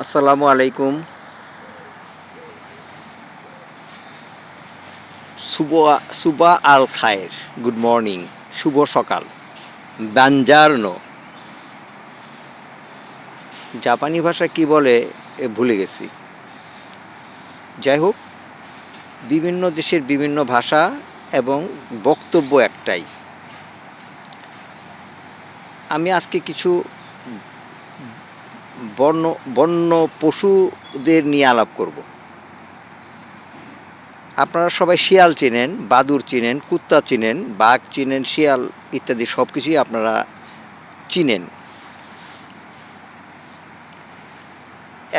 আসসালামু আলাইকুম। সুবা আল খায়ের, good morning, শুভ সকাল। বানজার্নো জাপানি ভাষা কি বলে ভুলে গেছি। যাই হোক, বিভিন্ন দেশের বিভিন্ন ভাষা এবং বক্তব্য একটাই। আমি আজকে কিছু বন্য পশুদের নিয়ে আলাপ করব। আপনারা সবাই শিয়াল চেনেন, বাদুড় চেনেন, কুত্তা চেনেন, বাঘ চেনেন, শিয়াল ইত্যাদি সব কিছুই আপনারা চিনেন।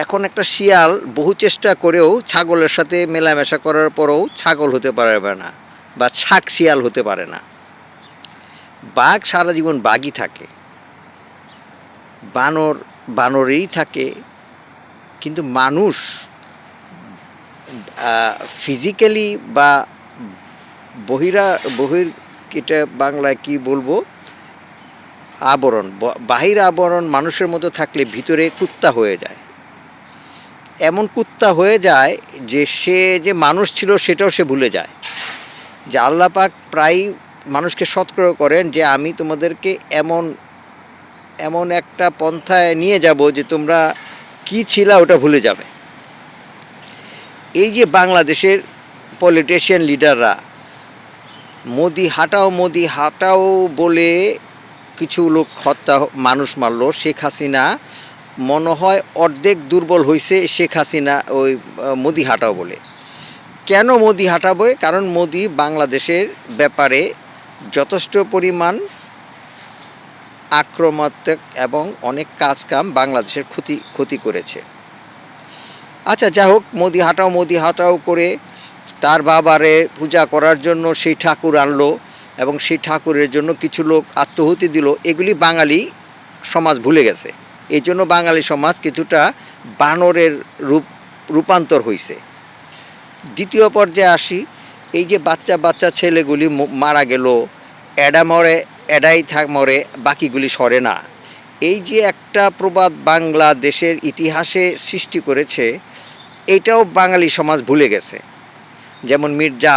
এখন একটা শিয়াল বহু চেষ্টা করেও ছাগলের সাথে মেলামেশা করার পরেও ছাগল হতে পারবে না বা শাক শিয়াল হতে পারে না। বাঘ সারা জীবন বাঘই থাকে, বানরেই থাকে। কিন্তু মানুষ ফিজিক্যালি বা বহির এটা বাংলায় কি বলবো, বাহির আবরণ মানুষের মতো থাকলে ভিতরে কুত্তা হয়ে যায়। এমন কুত্তা হয়ে যায় যে সে যে মানুষ ছিল সেটাও সে ভুলে যায়। যে আল্লাহ পাক প্রায় মানুষকে সতর্ক করেন যে আমি তোমাদেরকে এমন একটা পন্থায় নিয়ে যাব যে তোমরা কি ছিলা ওটা ভুলে যাবে। এই যে বাংলাদেশের পলিটিশিয়ান লিডাররা মোদি হাটাও বলে কিছু লোক মানুষ মারল। শেখ হাসিনা মনে হয় অর্ধেক দুর্বল হয়েছে শেখ হাসিনা ওই মোদি হাটাও বলে। কেন মোদি হাঁটাবে? কারণ মোদি বাংলাদেশের ব্যাপারে যথেষ্ট পরিমাণ আক্রমণাত্মক এবং অনেক কাম বাংলাদেশের ক্ষতি করেছে। আচ্ছা, যাই হোক, মোদি হাঁটাও করে তার বাবারে পূজা করার জন্য সেই ঠাকুর আনলো এবং সেই ঠাকুরের জন্য কিছু লোক আত্মহুতি দিল। এগুলি বাঙালি সমাজ ভুলে গেছে। এই জন্য বাঙালি সমাজ কিছুটা বানরের রূপান্তর হয়েছে। দ্বিতীয় পর্যায়ে আসি। এই যে বাচ্চা ছেলেগুলি মারা গেল, এডাই মরে, বাকিগুলি সরে না। এই যে একটা প্রবাদ বাংলাদেশের ইতিহাসে সৃষ্টি করেছে, এটাও বাঙালি সমাজ ভুলে গেছে। যেমন মির্জা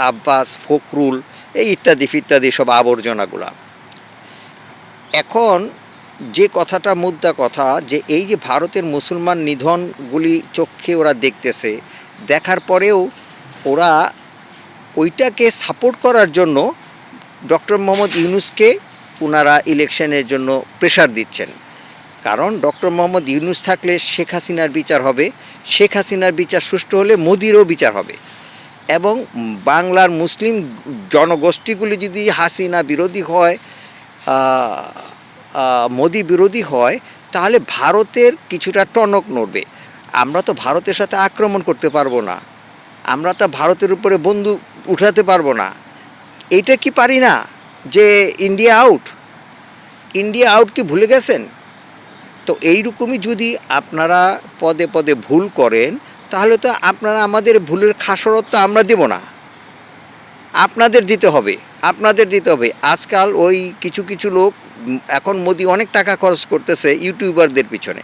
আব্বাস, ফখরুল, এই ইত্যাদি সব আবর্জনাগুলা। এখন যে কথাটা মুদ্রা কথা, যে এই যে ভারতের মুসলমান নিধনগুলি চোখে ওরা দেখতেছে, দেখার পরেও ওরা ওইটাকে সাপোর্ট করার জন্য ডক্টর মোহাম্মদ ইউনূসকে ওনারা ইলেকশনের জন্য প্রেশার দিচ্ছেন। কারণ ডক্টর মোহাম্মদ ইউনূস থাকলে শেখ হাসিনার বিচার হবে, শেখ হাসিনার বিচার সুষ্ঠু হলে মোদিরও বিচার হবে। এবং বাংলার মুসলিম জনগোষ্ঠীগুলি যদি হাসিনা বিরোধী হয়, মোদি বিরোধী হয়, তাহলে ভারতের কিছুটা টনক নড়বে। আমরা তো ভারতের সাথে আক্রমণ করতে পারবো না, আমরা তো ভারতের উপরে বন্দুক উঠাতে পারবো না। এইটা কি পারি না যে ইন্ডিয়া আউট কি ভুলে গেছেন? তো এইরকমই যদি আপনারা পদে পদে ভুল করেন, তাহলে তো আপনারা আমাদের ভুলের খাসরত তো আমরা দেব না, আপনাদের দিতে হবে। আজকাল ওই কিছু লোক, এখন মোদি অনেক টাকা খরচ করতেছে ইউটিউবারদের পিছনে,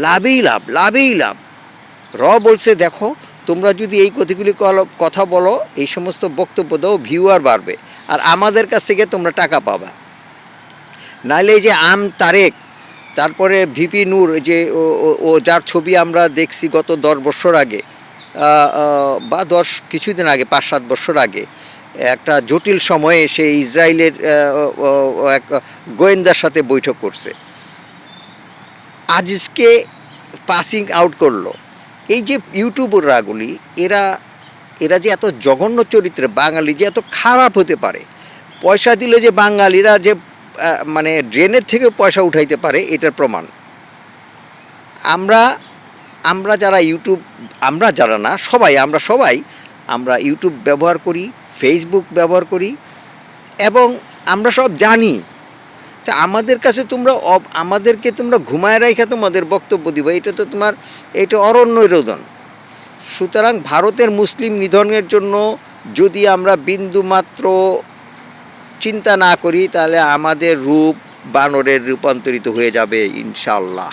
লাভেই লাভ। বলছে দেখো, তোমরা যদি এই কথা বলো, এই সমস্ত বক্তব্য দাও, ভিউয়ার বাড়বে আর আমাদের কাছ থেকে তোমরা টাকা পাবা। নাইলে এই যে তারেক, তারপরে ভিপি নূর, যে ও যার ছবি আমরা দেখছি গত 10 বছর আগে বা কিছুদিন আগে, 5-7 বছর আগে, একটা জটিল সময়ে সে ইসরায়েলের এক গোয়েন্দার সাথে বৈঠক করছে, আজকে পাসিং আউট করলো। এই যে ইউটিউবাররাগুলি, এরা যে এত জঘন্য চরিত্রে, বাঙালি যে এত খারাপ হতে পারে, পয়সা দিলে যে বাঙালিরা যে মানে ড্রেনের থেকে পয়সা উঠাইতে পারে, এটার প্রমাণ। আমরা যারা আমরা ইউটিউব ব্যবহার করি, ফেসবুক ব্যবহার করি এবং আমরা সব জানি। তা আমাদেরকে তোমরা ঘুমায় রাখা তোমাদের বক্তব্য দিবে, এটা অরণ্য রোদন। সুতরাং ভারতের মুসলিম নিধনের জন্য যদি আমরা বিন্দুমাত্র চিন্তা না করি, তাহলে আমাদের রূপ বানরের রূপান্তরিত হয়ে যাবে ইনশাআল্লাহ।